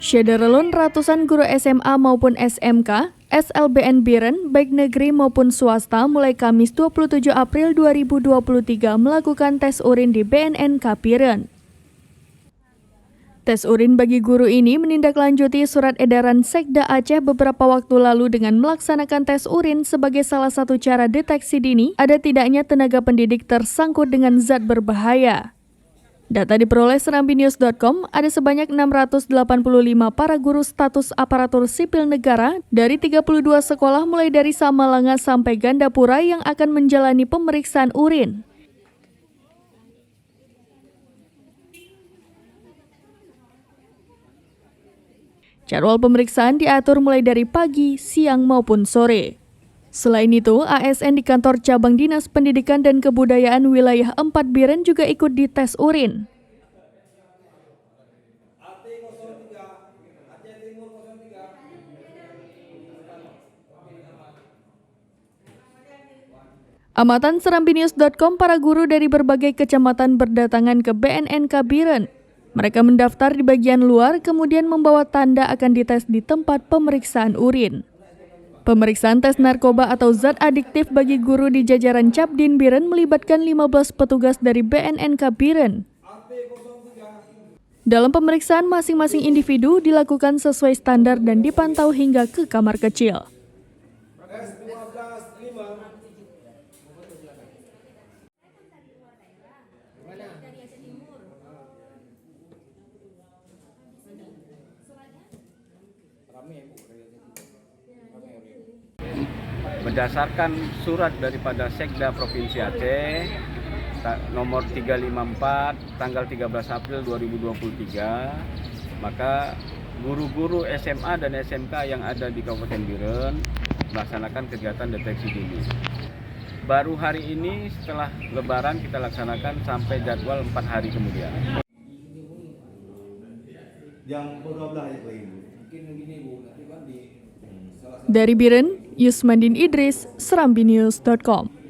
Syederelun ratusan guru SMA maupun SMK, SLBN Biren, baik negeri maupun swasta mulai Kamis 27 April 2023 melakukan tes urin di BNNK Biren. Tes urin bagi guru ini menindaklanjuti surat edaran Sekda Aceh beberapa waktu lalu dengan melaksanakan tes urin sebagai salah satu cara deteksi dini ada tidaknya tenaga pendidik tersangkut dengan zat berbahaya. Data diperoleh serambinews.com, ada sebanyak 685 para guru status aparatur sipil negara dari 32 sekolah mulai dari Samalanga sampai Gandapura yang akan menjalani pemeriksaan urin. Jadwal pemeriksaan diatur mulai dari pagi, siang maupun sore. Selain itu, ASN di kantor cabang Dinas Pendidikan dan Kebudayaan Wilayah 4 Biren juga ikut dites urin. Amatan serambinews.com, para guru dari berbagai kecamatan berdatangan ke BNNK Biren. Mereka mendaftar di bagian luar, kemudian membawa tanda akan dites di tempat pemeriksaan urin. Pemeriksaan tes narkoba atau zat adiktif bagi guru di jajaran Cabdin Biren melibatkan 15 petugas dari BNNK Biren. Dalam pemeriksaan, masing-masing individu dilakukan sesuai standar dan dipantau hingga ke kamar kecil. Berdasarkan surat daripada Sekda Provinsi Aceh nomor 354 tanggal 13 April 2023, maka guru-guru SMA dan SMK yang ada di Kabupaten Biren melaksanakan kegiatan deteksi dini. Baru hari ini setelah Lebaran kita laksanakan sampai jadwal 4 hari kemudian. Dari Biren, Yusmandin Idris, serambinews.com.